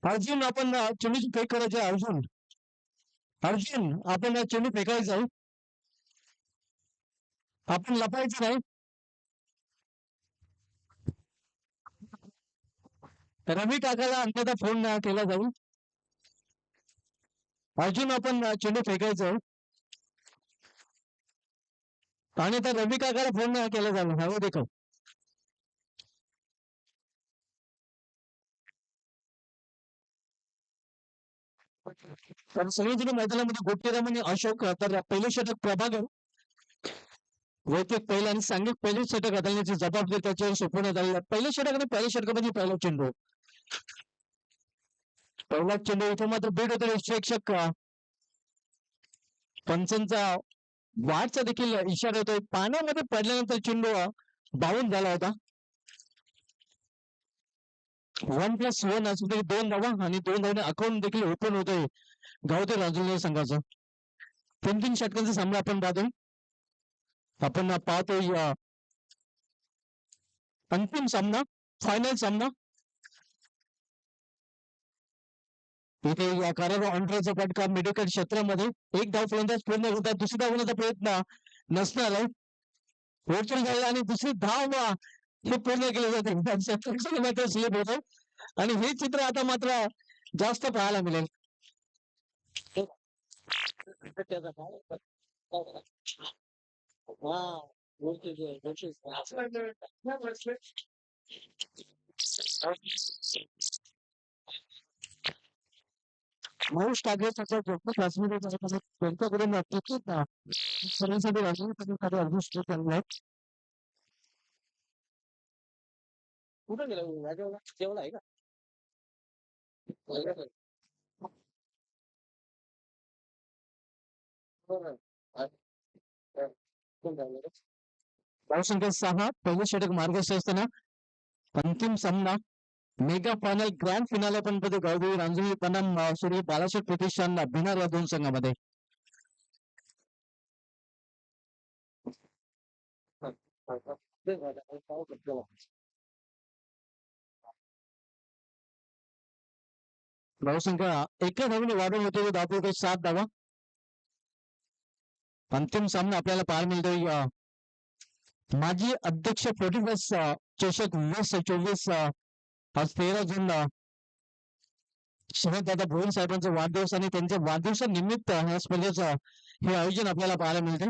अर्जुन आपण चेंडूची फेक करायची आहे. अर्जुन अर्जुन आपण चेंडू फेकायचा आहे. आपण लपायचं नाही. रवी काकाला अन्यथा फोन केला जाईल. अर्जुन आपण चेंडू फेकायचा आहे. आणि त्या रवी काकाला फोन केला जाईल. हवं देखो तर सगळीजण मैदानामध्ये गोट्टीराम आणि अशोक तर पहिले षटक प्रभाकर वैयक्तिक पहिला आणि सांघिक पहिले षटक हाताळण्याची जबाबदारी त्याच्यावर सोपवण्यात आलेला. पहिले षटक आणि पहिल्या षटकामध्ये पहिला चेंडू. पहिला चेंडू इथे मात्र बीट होते प्रेक्षक पंचांचा वाटचा देखील इशारा होतोय. पाण्यामध्ये पडल्यानंतर चेंडू बाउंड झाला होता. 1+1 असू तरी 2 धावा आणि 2 धावाने अकाउंट देखील ओपन होतोय गावते राजुरी संघाचं. 3 षटकांचा सामना आपण पाहतोय. आपण पाहतोय अंतिम सामना, फायनल सामना. इथे या कार्यावर ऑन्ट्रेचा फटका मेडिकल क्षेत्रामध्ये एक धाव फलंदाज पूर्ण होता. दुसरी धाव होण्याचा प्रयत्न नसणार आहे. वरतून झाला आणि दुसरी धाव हे पूर्ण केले जाते. स्लिप होतो आणि हे चित्र आता मात्र जास्त पाहायला मिळेल. महेश ठाकरे त्याचा त्यांच्याकडून तिकीट सर्वांसाठी राजकीय अदृष्ट चाललंय. कुठं गेला जेवला आहे का? धावसंख्या 6. पहिले षटक मार्गस्थ असताना अंतिम सामना मेगा फायनल ग्रँड फिनाले पण गावदेवी रांजोळी पनम सूर्य बालाशेठ प्रतिष्ठान भिनार या 2 संघामध्ये. धावसंख्या एका धावने वाढून होते. धावपैकी 7 धावा. अंतिम सामना आपल्याला पाहायला मिळतोय. माजी अध्यक्ष 41 चषक 2024 आज 13 जून शरददादा भोईर साहेबांचा वाढदिवस आणि त्यांच्या वाढदिवसानिमित्त या स्पर्धेचं हे आयोजन आपल्याला पाहायला मिळते.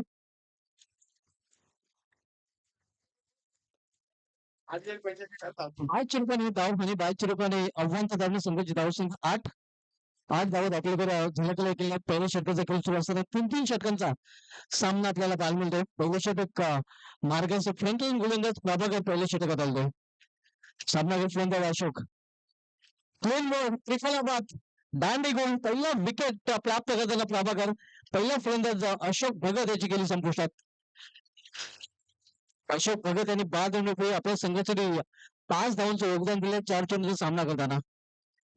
बाय चिरकाने धाव आणि बाय चिरकाने आव्हानच्या धावने संघाची धावसंख्या 8 धावा आपल्याकडे झलकला केल्या. पहिल्या षटकाचा खेळ सुरू असताना 3 षटकांचा सामना आपल्याला पाहायला मिळतोय. पहिलं षटक मार्गाचे फ्रंटलाईन गोलंदाज प्रभाकर पहिल्या षटकात आलतोय. सामना फलंदाज अशोक. क्लीन बॉल त्रिफलाबाद दांडी गोल. पहिला विकेट प्राप्त करताना प्रभाकर. पहिला फलंदाज अशोक भगत याची केली संपुष्टात. अशोक भगत यांनी 12 रुपये आपल्या संघासाठी 5 धावांचं योगदान दिलं 4 चेंडूचा सामना करताना.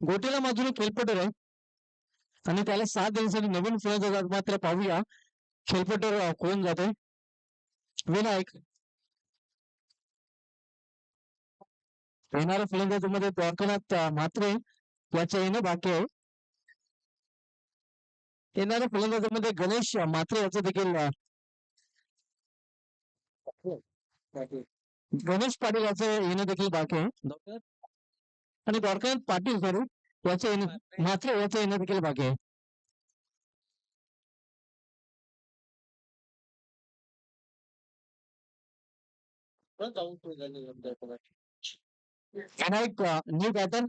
गोटीला माधुरी खेळपटर आहे आणि त्याला 7 देण्यासाठी नवीन फलंदाज मात्र पाहूया खेळपटर कोण जातोय. विनायक. येणाऱ्या फलंदाजामध्ये द्वारकानाथ म्हात्रे याचं येणं बाकी आहे. येणाऱ्या फलंदाजामध्ये गणेश म्हात्रे याचं देखील गणेश पाटील याचं येणं देखील बाकी आहे आणि द्वारकानाथ पाटील सॉरी याचं येणं म्हात्रे याचं येणं देखील बाकी आहे. विनायक न्यू बॅटर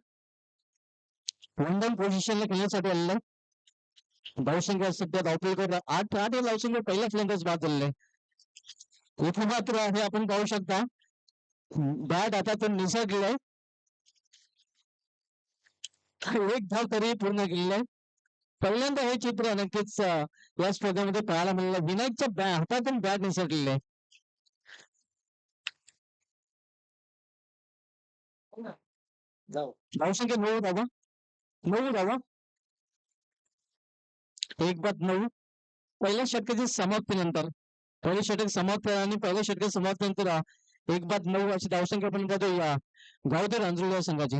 लंडन पोझिशनला खेळण्यासाठी आलेला आहे. धावसंख्या सध्या धावपैकी 8 या धावसंख्या पहिला फलंदाज बाद झालेला आहे. इथे मात्र हे आपण पाहू शकता बॅट हातातून निसटलेलं आहे. एक धाव तरी पूर्ण केलेला आहे. पहिल्यांदा हे चित्र नक्कीच या स्पर्धेमध्ये पाहायला मिळालं. विनायकच्या हातातून बॅट निसटलेलं आहे. धावसंख्या 9 धावा. 9 धावा. 1-9. पहिल्या षटकाच्या समाप्तीनंतर पहिले षटक समाप्त आणि पहिल्या षटक समाप्तीनंतर 1-9 अशी धावसंख्या आपण पाहतो या गावदेवी रांजोळी संघाची.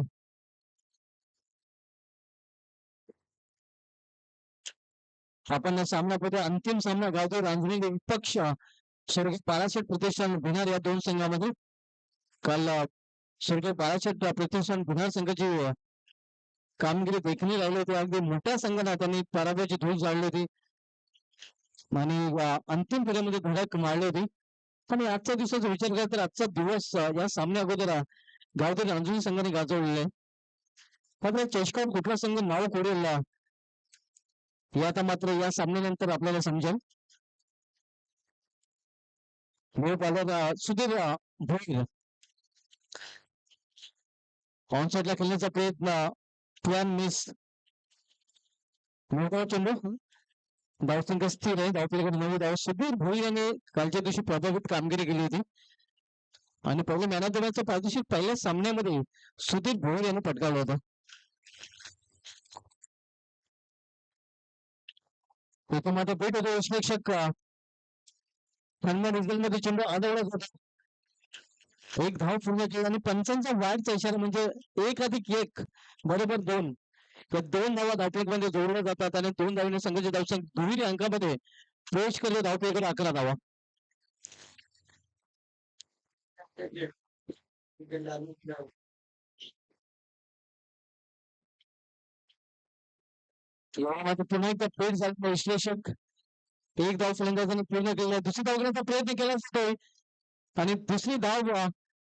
आपण सामनामध्ये अंतिम सामना गावदेव रांजणी विपक्ष स्वर्गीय बाळासाहेब प्रतिष्ठान भिनार या दोन संघामध्ये काल स्वर्गीय बाळासाहेब प्रतिष्ठान भिनार संघाची कामगिरी देखणी राहिली होती. अगदी मोठ्या संघाने त्यांनी पराभवाची धूळ जाळली होती आणि अंतिम फेऱ्यामध्ये धडक मारली होती. आणि आजच्या दिवसाचा विचार केला तर आजचा दिवस या सामन्या अगोदर गावदेव रांजणी संघाने गाजवलेला आहे. मात्र चेष्टावर कुठला संघ नाव कोरेल हे आता मात्र या सामन्यानंतर आपल्याला समजेल. सुधीर भोईर ऑनसाईडला खेळण्याचा प्रयत्न प्लॅन मिस. मोठा चेंडू धावसंख्या स्थिर आहे. धावपलीकडे 9 धाव. सुधीर भोईर यांनी कालच्या दिवशी प्रभावित कामगिरी केली होती आणि पहिले मॅन ऑफ द मॅचचा पारितोषिक पहिल्या सामन्यामध्ये सुधीर भोईर यांनी पटकावलं होतं. इथे मात्र भेट होतो विश्लेषक मध्ये चेंडू आदळला होता. एक धाव पूर्ण केली आणि पंचांचा वाईटचा इशारा म्हणजे 1+1 बरोबर 2 या 2 धावा धावपलीमध्ये जोडल्या जातात आणि 2 धावीने संघाची धावसंख्या दुहेरी अंकामध्ये प्रवेश करतो. धावपलीकडे 11 धावा. पुन्हा एकदा पेट झाला विश्लेषक. एक धाव फलंदाजाने पूर्ण केला. दुसरी धाव घेण्याचा प्रयत्न केला असतोय आणि दुसरी धाव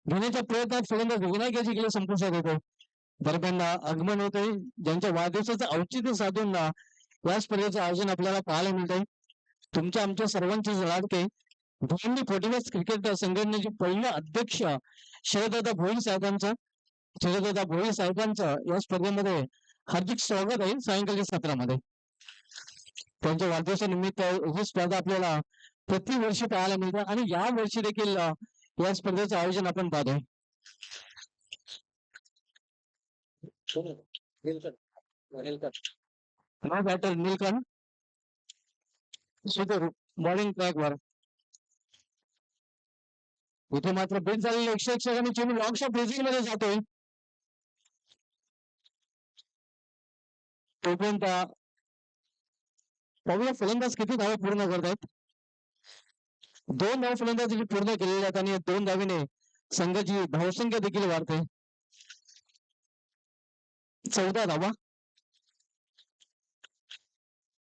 घेण्याच्या प्रयत्नात फलंदाज विनायक याची गेले संपुष्टात येतो. दरम्यान आगमन होते ज्यांच्या वाढदिवसाचं औचित्य साधून या स्पर्धेचं आयोजन आपल्याला पाहायला मिळतंय. तुमच्या आमच्या सर्वांचे लाडके धोनी फोर्टिनस क्रिकेट संघटनेचे पहिले अध्यक्ष शरददादा भोईर साहेबांचं या स्पर्धेमध्ये हार्दिक स्वागत आहे. सायंकाळी 7 मध्ये त्यांच्या वाढदिवसानिमित्त ही स्पर्धा आपल्याला प्रतिवर्षी पाहायला मिळते आणि या वर्षी देखील या स्पर्धेचं आयोजन आपण पाहतोय. बॅटर नीलकंठ बॉलिंग ट्रॅक वर. इथे मात्र बिट झालेली 101 सेकंद चेंडू लॉंग शॉट ब्रेझिंग मध्ये जातोय. तोपर्यंत पाहूया फलंदाज किती धावा पूर्ण करतायत. 2 धाव फलंदाजी पूर्ण केलेल्या आहेत आणि 2 धावीने संघाची धावसंख्या देखील वाढते. 14 धावा.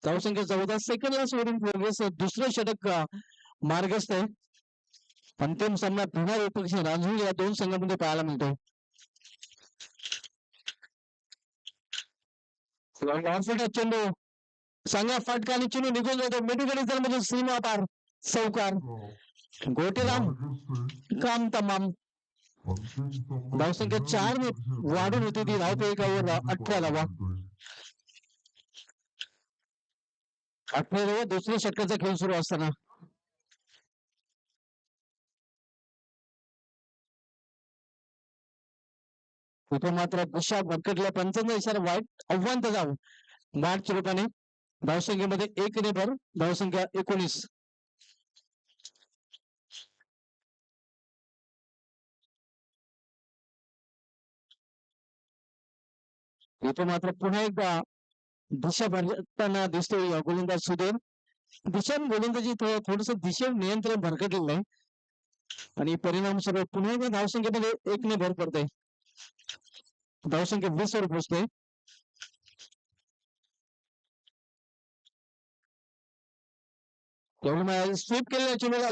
धावसंख्या 14. सेकंड सोडून प्रोग्रेस दुसरं षटक मार्गस्थ आहे. अंतिम सामना भिनार विपक्ष रांजणी या 2 संघांमध्ये पाहायला मिळतो. चेंडू चांगला फटका आणि चेंडू निघून जातो. मेडिकल सीमा पार चौकार. गोटेराम काम तमाम. धावसंख्या 4 ने वाढून होती ती धावपैकावर 18 धावा. 18 दुसऱ्या षटकाचा खेळ सुरू असताना इथे मात्र दिशा भरकटल्या. पंचांचा इशारा वाईट आव्हान जाऊ मार्च रूपाने धावसंख्येमध्ये 1 ने भर. धावसंख्या 19. इथे मात्र पुन्हा एकदा दिशा भरताना दिसतोय गोलंदाज सुधीर. दिशा गोलंदाजी थोडस दिशेवर नियंत्रण भरकटलेलं आहे आणि परिणाम सर्व पुन्हा एकदा धावसंख्येमध्ये 1 ने भर पडते. धावसंख्या 20 वर पोहोचते. स्वीप केलेल्या चेंडूला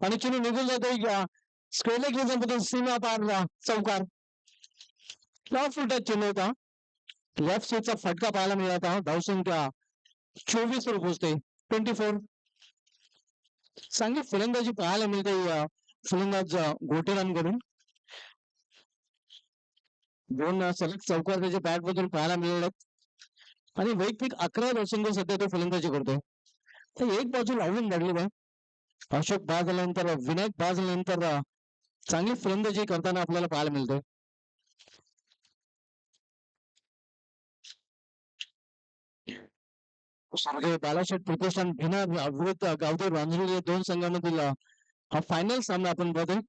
आणि चेंडू निघून जातोय. स्क्वेअर सीमा पार चौकार. चेंडू होता. लेफ्ट साईडचा फटका पाहायला मिळाला. धावसंख्या 24 वर पोहोचते. 24. चांगली फलंदाजी पाहायला मिळते फलंदाज गोटेरांकडून. 2 सलग चौकार त्याच्या बॅट मधून पाहायला मिळाले आणि वैयक्तिक 11 धावसंख्या सध्या तो फलंदाजी करतोय. तर एक बाजू लावून लागलेला आहे. अशोक बाद झाल्यानंतर विनायक बाद झाल्यानंतर चांगली फलंदाजी करताना आपल्याला पाहायला मिळते. बालाशेठ प्रतिष्ठान भिनार विरुद्ध गावदेव रांजणी या 2 संघांमधील हा फायनल सामना आपण बघतोय.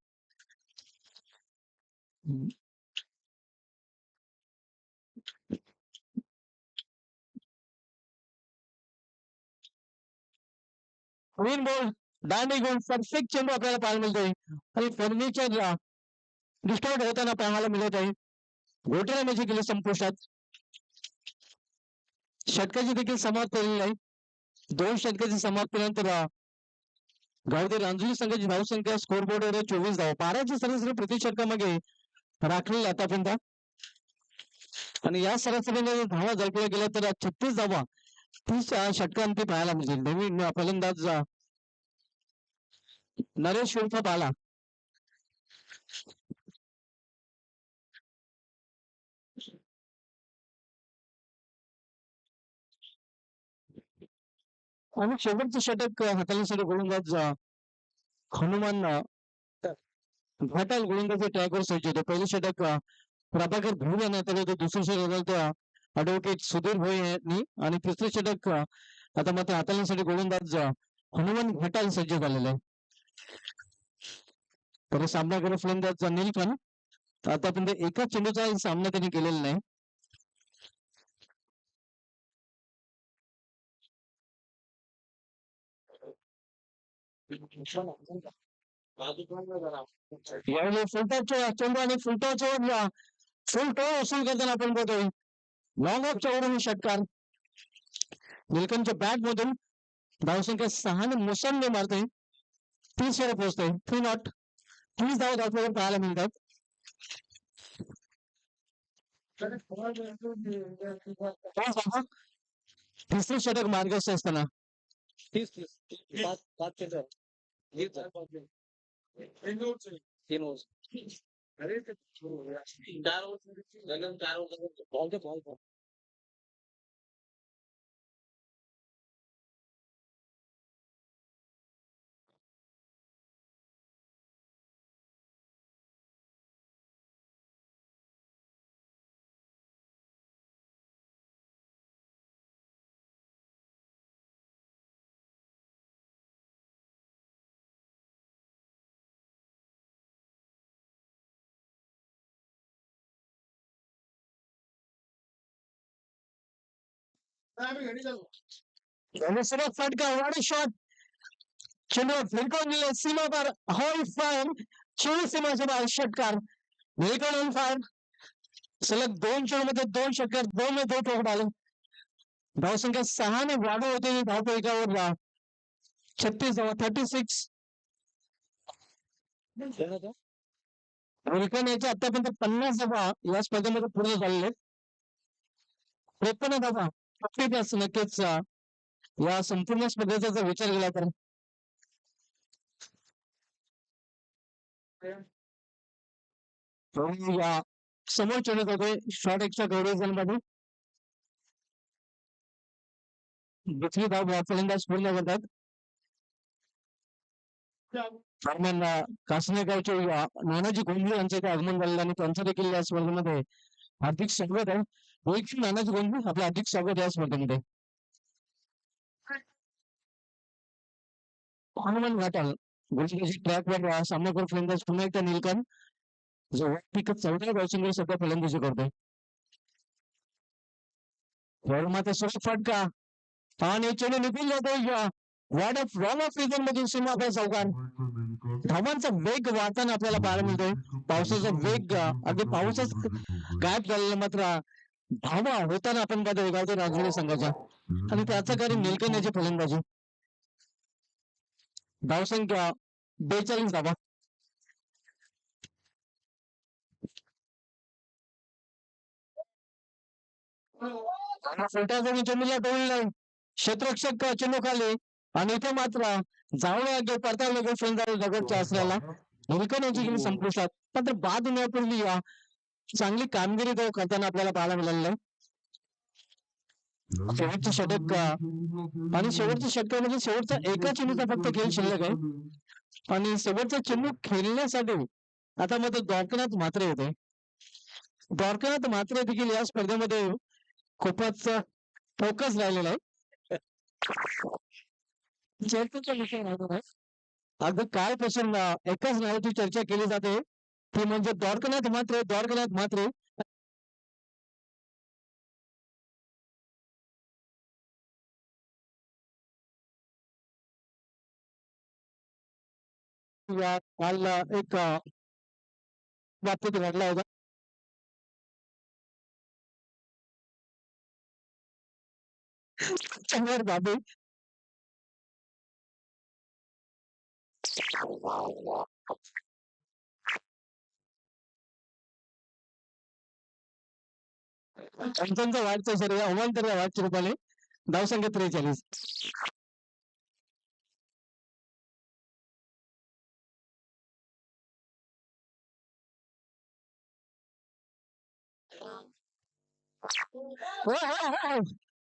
क्लीन बॉल दांडी गुण परफेक्ट चेंडू आपल्याला पाहायला मिळतोय आणि फर्निचर डिस्टॉर्ट होताना पाहायला मिळत आहे. गोटेला मॅच केली संपुष्टात. षटकाची देखील समाप्त केलेली आहे. 2 षटकाची समाप्तीनंतर गावदेवी रांजुली संघाची धावसंख्या स्कोर बोर्डवर 24 धावा. 12ची सरासरी प्रति षटकामागे राखलेली आतापर्यंत आणि या सरासरीने धावा झळकल्या गेल्या तर 36 धावा 30 षटकांती पाहायला मिळतील. नवीन फलंदाज नरेश उर्फ बाला आणि शेवटचं षटक हाताळण्यासाठी गोलंदाज हनुमान घाटाल गोलंदाजी ट्रॅकवर सज्ज होते. पहिलं षटक प्रभाकर भोई यांनी होतं. दुसरं षटक ऍडव्होकेट सुधीर भोई यांनी आणि तिसरं षटक आता मात्र हाताळण्यासाठी गोलंदाज हनुमान घाटाल सज्ज झालेला आहे. तर सामना करत फलंदाज नीलकंठ आतापर्यंत एका चेंडूचा सामना त्यांनी केलेला नाही. यावेळी फुलटॉपच्या चेंडू आणि फुलटॉपच्या फुलटॉप वसूल करताना आपण बघतोय लॉंग ऑफच्या वरून षटकार निलकंठच्या बॅट मधून धावसंख्या 6 ने मोसंबी मारते 30 वर पोहोचते. 3 नॉट 30 धावा आपल्याला पाहायला मिळतात. तिसरे षटक मार्गस्थ असताना 4 फटका वाडा शॉट चेंडू फिरकून दिले सीमा पर हॉल फायर 24 सीमाच्या बाहेर षटकार निलकंठ ऑन फायर सलग 2 चेंडूमध्ये 2 षटकार 2 मध्ये 2 ठोक आले. धावसंख्या 6 ने वाढ होते. धावफलकावर 36 धावा 36 निलकंठ याच्या आतापर्यंत 50 धावा या स्पर्धेमध्ये पूर्ण झालेले 53 धावा 50 नक्कीच या संपूर्ण स्पर्धेचा जर विचार केला तर या समोर चेंडू होते शॉर्ट एक्स्ट्रा कव्हरेज मध्ये दुसरी धाव फलंदाज पूर्ण करतात. दरम्यान कासनेगावचे नानाजी गोंधळे यांचे ते आगमन झालेलं आणि त्यांचं देखील या स्पर्धेमध्ये हार्दिक स्वागत आहे. रोहित नानाजी गोंधळे आपलं हार्दिक स्वागत या स्पर्धेमध्ये. हनुमान घाटाल गोलंदाजी ट्रॅकवर सामना करून फलंदाज पुन्हा एकदा निलकंठ जो वैयक्तिक 14 धावसंख्येवर सध्या फलंदाजी करतोय. मात्र सुरेश फटका आणि चेंडू निघून जातोय ward of wrong of region मधून सीमाफळ चौकार. धावांचा वेग वाढताना आपल्याला पाहायला मिळतोय. पावसाचा वेग अगदी पाऊसच गायब झालेला मात्र धावा होताना आपण पाहतो गावदेवी रांजुली संघाच्या आणि त्याचं कारण निलकंठ याची फलंदाजी. धावसंख्या 42 धावा. चेंडूला डोळले क्षेत्ररक्षक चेंडू खाली आणि इथे मात्र जावळे परतावले फलंदाज दगडच्या असल्याला निलकंठ यांची गेली संपुष्टात. मात्र बाद होण्यापूर्वी चांगली कामगिरी तो करताना आपल्याला पाहायला मिळालेलं आहे. शेवटचं षटक आणि शेवटच्या षटकामध्ये शेवटचा एका चेंडूचा फक्त खेळ शिल्लक आहे आणि शेवटचा चेंडू खेळण्यासाठी आता मात्र द्वारकानाथ म्हात्रे होते. द्वारकानाथ म्हात्रे देखील या स्पर्धेमध्ये खूपच फोकस राहिलेला आहे. चर्चेचा विषय राहिलेला आहे. अगदी कालपासून एकाच नावाची चर्चा केली जाते ती म्हणजे द्वारकानाथ म्हात्रे. द्वारकानाथ म्हात्रे या काल एक बाबतीत घडला होता. त्याच्यावर बाबी पंचांचा वाढतो सर या अवांतर वाढ रूपाने धावसंख्या 43. हो हो हो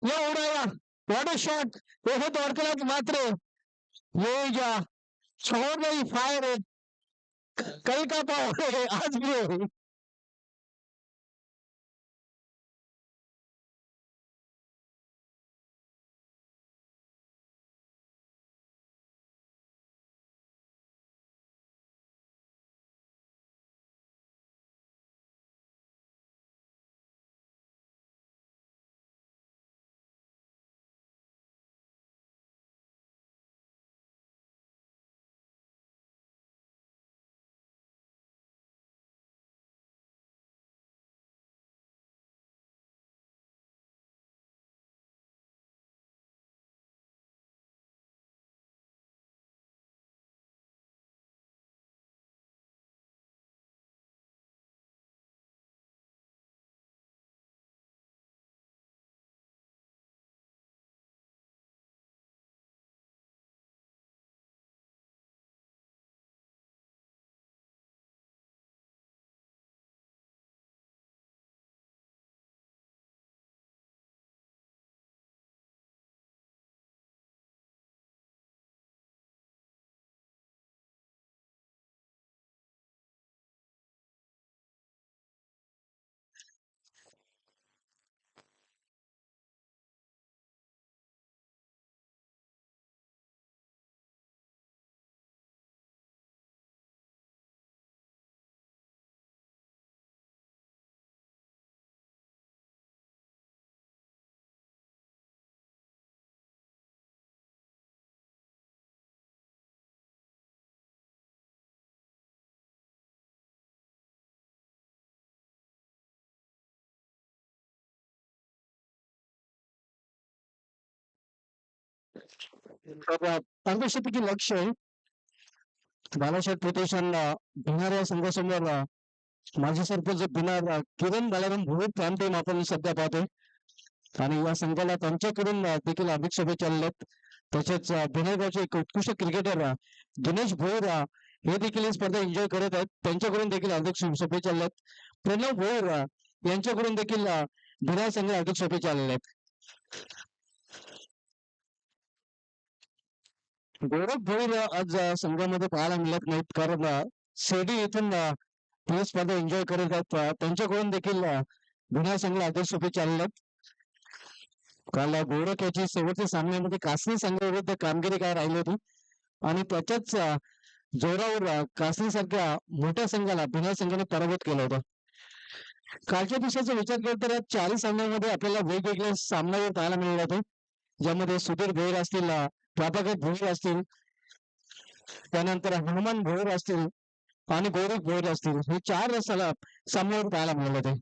या उडाया व्हॉट अ शॉट हे तोडकलाच मात्र ये जा छोड़ नहीं फायर कल का पाव आज भी हो. अर्धशतकी लक्ष आहे बालासाहेब प्रोटेशन भिनार या संघासमोर माजी सरपंच भिनार किरण बालाराम भोईर प्राईम टाइम आपण सध्या पाहतोय आणि या संघाला त्यांच्याकडून देखील हार्दिक शुभेच्छा आहेत. तसेच भिनारगावचे एक उत्कृष्ट क्रिकेटर दिनेश भोईर हे देखील ही स्पर्धा एन्जॉय करत आहेत. त्यांच्याकडून देखील हार्दिक शुभेच्छा आहेत. प्रणव भोईर यांच्याकडून देखील भिनार संघ हार्दिक शुभेच्छा आहेत. गौरव भोईर आज संघामध्ये पाहायला मिळत नाहीत कारण शेडी इथून ही स्पर्धा एन्जॉय करत आहेत. त्यांच्याकडून देखील भिनार संघाला हार्दिक शुभेच्छा आहेत. काल गोरख याची शेवटच्या सामन्यामध्ये कासनी संघाविरुद्ध कामगिरी काय राहिली होती आणि त्याच्याच जोरावर कासनी सारख्या मोठ्या संघाला भिनार संघाने पराभूत केलं होतं. कालच्या दिवसाचा विचार केला तर या चारही सामन्यांमध्ये आपल्याला वेगवेगळे सामनावीर पाहायला मिळाले होते ज्यामध्ये सुधीर भोईर असतील प्रभाकर भोईर असतील त्यानंतर हनुमान भोईर असतील आणि गौरव भोईर असतील हे चार सामन्यावर पाहायला मिळाले होते.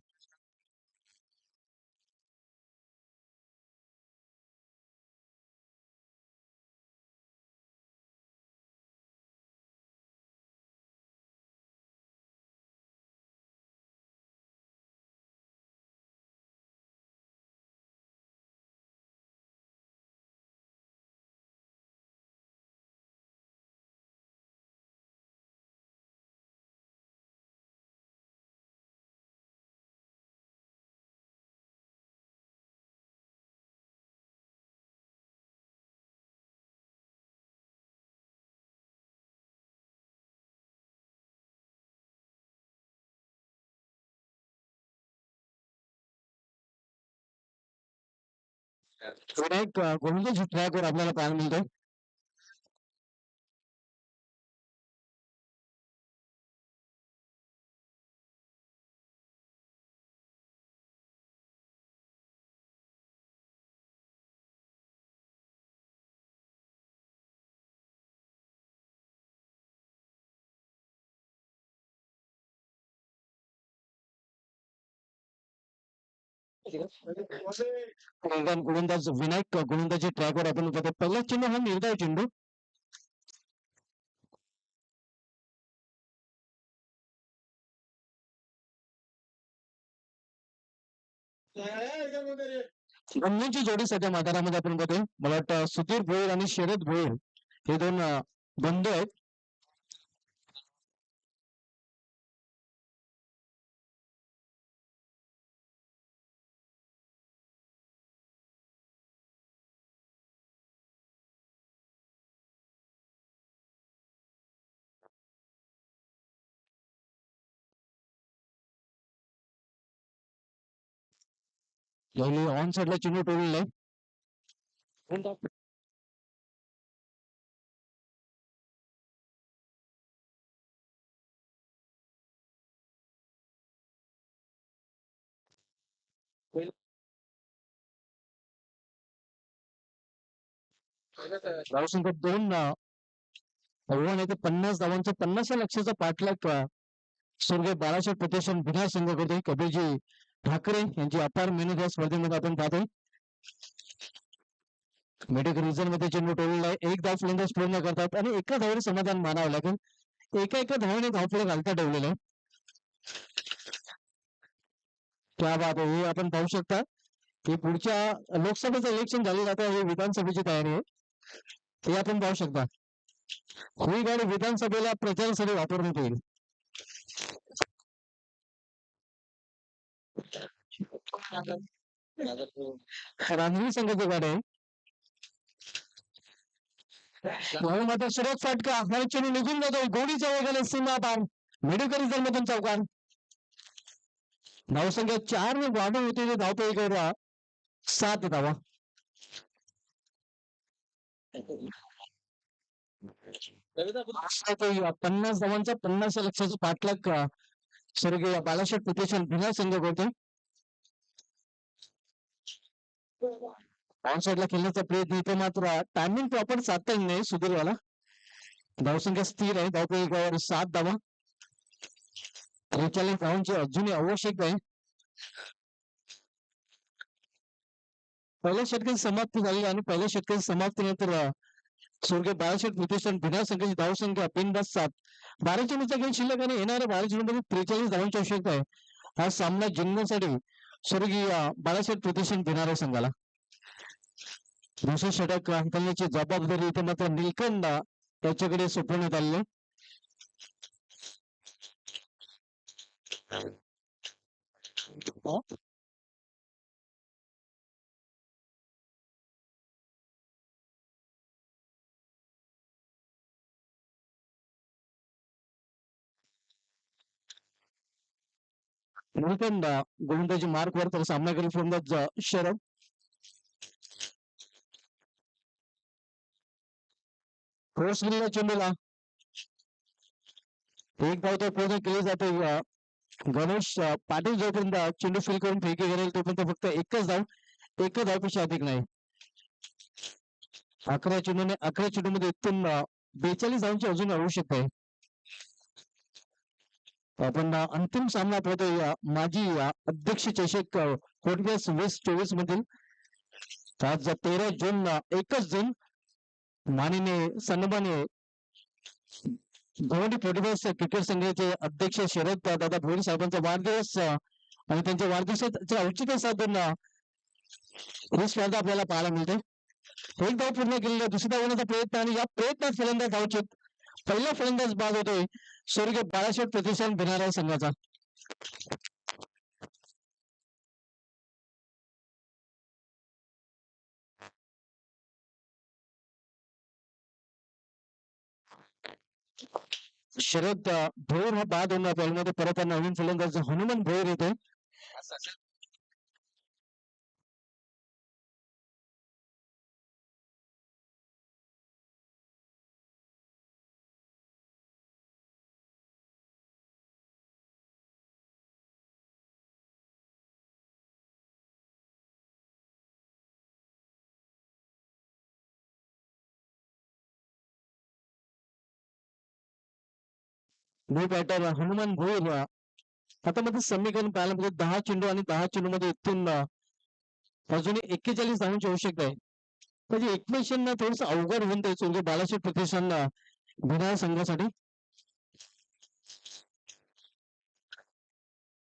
विनायक गोविंद ट्रॅकवर आपल्याला पाहायला मिळतोय. गोलंदाज विनायक गोलंदाजी ट्रॅकवर आपण बघतो. पहिला चेंडू हा निर्धाव चेंडू. बंधूंची जोडी सध्या मैदानामध्ये आपण बघतो. मला वाटतं सुधीर भोईर आणि शरद भोईर हे दोन बंधू आहेत. ऑन साईडला चेंडू टोललेला आहे. धावसंख्या 2 आव्हान आहे ते 50 धावांचा 50 लक्षाचा पाठलाग स्वर्गीय बाळासाहेब प्रतिष्ठान बिना संघ करते. कबीरजी ठाकरे यांची अपार मेहनत या स्पर्धेमध्ये आपण पाहतोय. मेडिकल रिझन मध्ये चेंडू टोललेला आहे. एक धाव फलंदाज पूर्ण करतात आणि एका धावेवर समाधान मानावं लागेल. एका धावेने धावफलक घालता ठेवलेलं आहे. त्या बात हे आपण पाहू शकता की पुढच्या लोकसभेचं इलेक्शन झालेलं आता हे विधानसभेची तयारी आहे. हे आपण पाहू शकता. ही गाडी विधानसभेला प्रचारासाठी वापरण्यात येईल. रांजणी संघाची गाडी आहे. मात्र सुरज फाटका हा चेंडू निघून जातो. गोडीच्या वेगाने सीमा पार मेडिकल रिझर्व मधून चौकार. धावसंख्या 4 ने वाढून होते. धावपैकीवर 7 धावा. 50 धावांचा 50 लक्षाचा पाठलाग स्वर्गीय बाळासाहेब प्रतिष्ठान बिना संघ करते. ऑन साईडला खेळण्याचा प्रयत्न इथे मात्र टायमिंग प्रॉपर साधता येईल नाही सुधीरवाला. धावसंख्या स्थिर आहे. धावपैकीवर 7 धावा. 43 धावांची अजूनही आवश्यक आहे. पहिल्या षटकाची समाप्ती झाली आणि पहिल्या षटकाची समाप्तीनंतर स्वर्गीय बाळासाहेब प्रतिष्ठान बिना संघाची धावसंख्या बिनधास्त 7. 12 चेंडूचा खेळ शिल्लक आणि येणाऱ्या 12 चेंडूमध्ये 43 धावांची आवश्यकता आहे. हा सामना जिंकण्यासाठी स्वर्गीय बाळासाहेब प्रतिष्ठान बिनाऱ्या संघाला. दुसरे षटक हाताळण्याची जबाबदारी इथे मात्र निलकंठ याच्याकडे सोपवण्यात आलेली. निलकंठ गोलंदाजी मार्क वर तर सामना करेल फलंदाज शरद. क्रॉस गेलेला चेंडूला एक धाव तर पूर्ण केली जाते. गणेश पाटील जोपर्यंत चेंडू फील करून फेकी करेल तोपर्यंत फक्त एकच धावपेक्षा अधिक नाही. 11 चेंडूमध्ये इथून 42 धावांची अजून आवश्यकता आहे. आपण अंतिम सामना पाहतोय माजी अध्यक्ष चषक कोटव्यास 2024 मधील. आज 13 जून 1 जून माननीय सन्मान्य गव्हाटी फोर्टीफायर्स क्रिकेट संघाचे अध्यक्ष शरद दादा भोईर साहेबांचा वाढदिवस आणि त्यांच्या वाढदिवसाच्या औचित्य साधून ही स्पर्धा आपल्याला पाहायला मिळते. एक धाव पूर्ण केलेला दुसऱ्या धावण्याचा प्रयत्न आणि या प्रयत्नात फलंदाज धावचेत. पहिला फलंदाज बाद होतोय स्वर्गीय बाळासाहेब प्रतिष्ठान बिनाऱ्या संघाचा. शरद भोईर हा बाद होणार बॉलमध्ये परत नवीन फलंदाज हनुमान भोईर येते. न्यू बॅटर हनुमान भोईर आता मध्ये समीकरण पाहायला म्हणजे 10 चेंडू आणि 10 चेंडू मध्ये इथून अजून 41 धावांची आवश्यकता आहे. म्हणजे एकमेकांना थोडस अवघड होऊन द्यायचं म्हणजे बालाजी प्रतिष्ठान भिनार संघासाठी.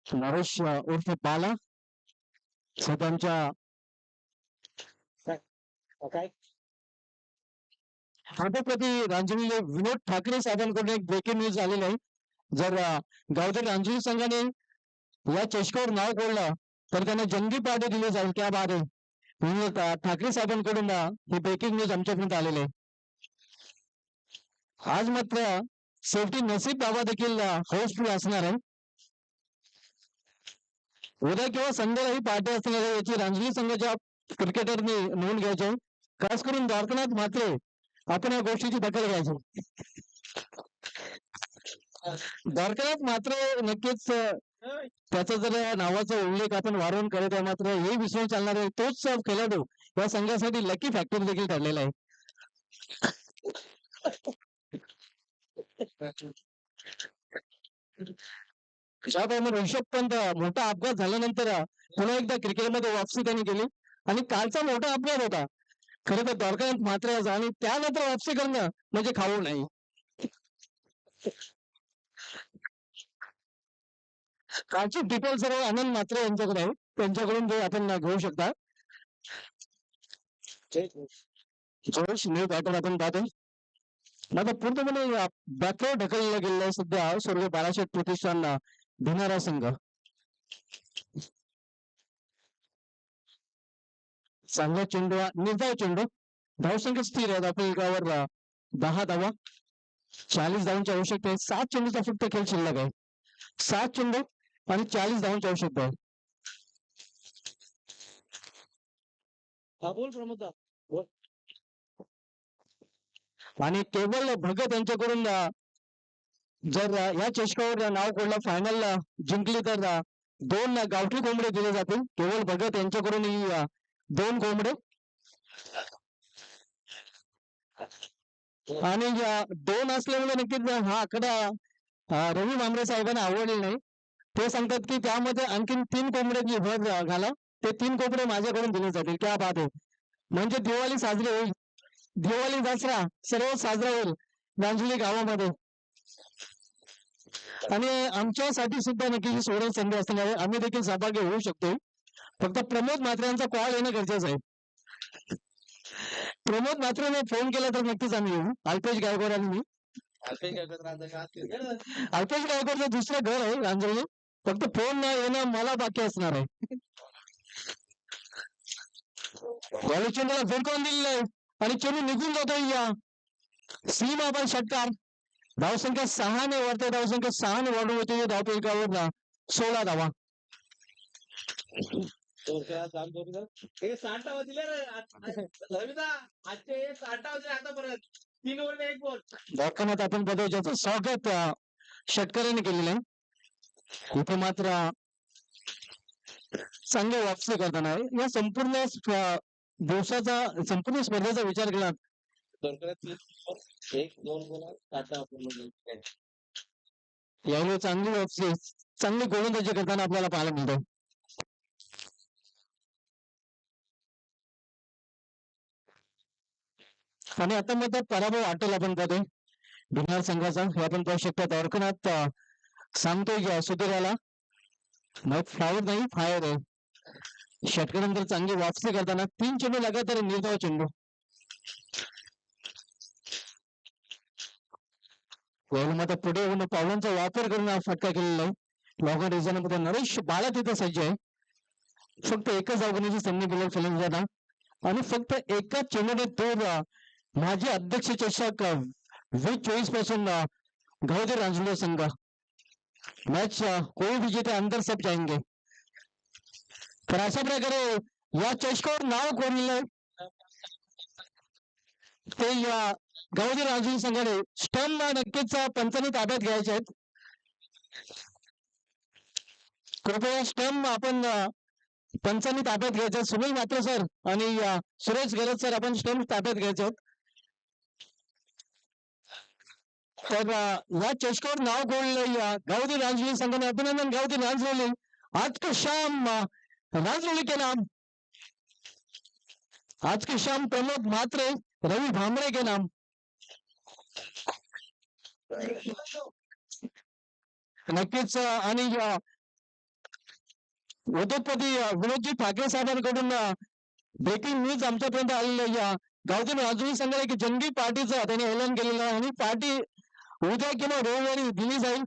नरेश उर्फ बाला सध्याच्या हार्दिकप्रती रांजणीले विनोद ठाकरे साहेबांकडून एक ब्रेकिंग न्यूज आलेली आहे. जर गावदेवी रांजणी संघाने या चषकावर नाव कोरलं तर त्यांना जंगी पार्टी दिली जाईल. त्या बाद विनोद ठाकरे साहेबांकडून ही ब्रेकिंग न्यूज आमच्यापर्यंत आलेली आहे. आज मात्र सेफ्टी नसीब बाबा देखील हाऊसफुल असणार आहे. उद्या किंवा संध्याला ही पार्टी असणार आहे याची रांजणी संघाच्या क्रिकेटरनी नोंद घ्यायची. खास करून द्वारकानाथ मात्रे आपण या गोष्टीची दखल घ्यायची. द्वारकानाथ मात्र नक्कीच त्याचा जर नावाचा उल्लेख आपण वारंवार करत आहे मात्र हे विसरून चालणार आहे. तोच खेळाडू या संघासाठी लकी फॅक्टर देखील ठरलेला आहे. ज्याप्रमाणे ऋषभ पंत मोठा अपघात झाल्यानंतर पुन्हा एकदा क्रिकेटमध्ये वापसी त्यांनी केली आणि कालचा मोठा अपघात होता खरं तर द्वारकानाथ मात्र आणि त्यानंतर वापसी करणं म्हणजे खाऊ नाही. कालची डिटेल सर्व आनंद मात्रे यांच्याकडे आहे. त्यांच्याकडून जे आपण घेऊ शकता. जोश न्यू बॅटर आपण पाहतो. आता पूर्णपणे बॅकवर ढकलला गेलेला आहे सध्या स्वर्गीय बालाशेठ प्रतिष्ठान भिनारा संघ. चांगला चेंडू निर्धाव चेंडू धावसंख्या स्थिर आहे. आपल्या 10 धावा 40 धावांची आवश्यकता आहे. 7 चेंडूचा फक्त खेळ शिल्लक आहे. 7 चेंडू आणि 40 धावांची आवश्यकता आहे. बोल प्रमोद. आणि केवळ भगत यांच्याकडून जर या चषकावर नाव कोणला फायनल जिंकली तर 2 गावठी कोंबडे दिले जातील. केवळ भगत यांच्याकडून ही 2 कोंबडे आणि 2 असल्यामुळे नक्कीच हा आकडा रवी मांबरे साहेबांना आवडले नाही. ते सांगतात की त्यामध्ये आणखीन 3 कोंबड्याची भर घाला. ते 3 कोंबडे माझ्याकडून दिले जातील. क्या बात आहे. म्हणजे दिवाळी साजरी होईल. दिवाळी दसरा सर्व साजरा होईल रांजणी गावामध्ये आणि आमच्यासाठी सुद्धा नक्की सोडून संधी असणार आहे. आम्ही देखील सहभागी होऊ शकतो. फक्त प्रमोद म्हात्रे यांचा कॉल येणं गरजेचं आहे. प्रमोद म्हात्रेने फोन केला तर नक्कीच आम्ही येऊ. अल्पेश गायकवाड आणि मी. अल्पेश गायकवाडचं दुसरं घर आहे रांजणी. फक्त फोन न येणं मला बाकी असणार आहे. चेंडूला फिरकून दिलेलं आहे आणि चेंडू निघून जातोय. या सीमा पण षटकार. धावसंख्या 6 ने वाढते. धावसंख्या 6 ने वाढून होते. धावफलकावर 16 धावा. द्वारकानाथ आपण बघतो ज्याचं स्वागत षटकाराने केलेलं आहे. इथे मात्र चांगली वापसी करताना आहे. या संपूर्ण दिवसाचा संपूर्ण स्पर्धेचा विचार केला यावेळी चांगली वापसी चांगली गोलंदाजी करताना आपल्याला पाहायला मिळतो. आणि आता मात्र पराभव वाटेल आपण पाहतोय भिनार संघाचा. हे आपण पाहू शकता. द्वारकानाथ सांगतोय सुधीराला फ्लावर नाही फायर आहे. षटकानंतर चांगली वापसी करताना 3 चेंडू लगातार निर्धाव चेंडू. मात्र पुढे येऊन पावलांचा वापर करून फटका केलेला आहे. लॉगर रिझनमध्ये नरेश बाळा तिथे सज्ज आहे. फक्त एकच अवघडीची संधी दिली फलंदाजांना आणि फक्त एकाच चेंडूने तो माजी अध्यक्ष चषक 2024 पासून गावदेवी रांजणी संघ मैच कोई भी जीते अंदर सब जाएंगे. तर अशा प्रकारे या चषकावर नाव कोरलेलं आहे ते या गावदेवी रांजणी संघाने. स्टंप नक्कीच पंचांनी ताब्यात घ्यायचे आहेत. कृपया स्टंप आपण पंचांनी ताब्यात घ्यायचे. सुनील मात्रे सर आणि सुरेश गरज सर आपण स्टंप ताब्यात घ्यायचे. तर या चषकावर नाव कोरलेलं गावदेवी रांजणी संघाने. अभिनंदन गावदेवी रांजणी. आज का शाम रांजणी के नाम. आज के शाम प्रमोद म्हात्रे, रवि भांबरे के नाम। नक्कीच आणि उद्योगपती विनोदजी ठाकरे साहेबांकडून ब्रेकिंग न्यूज आमच्यापर्यंत आलेली आहे. गावचे अजूनही सांगायला की जंगी पार्टीचं त्यांनी ऐलान केलेलं आहे आणि पार्टी उद्या किंवा रविवारी दिली जाईल.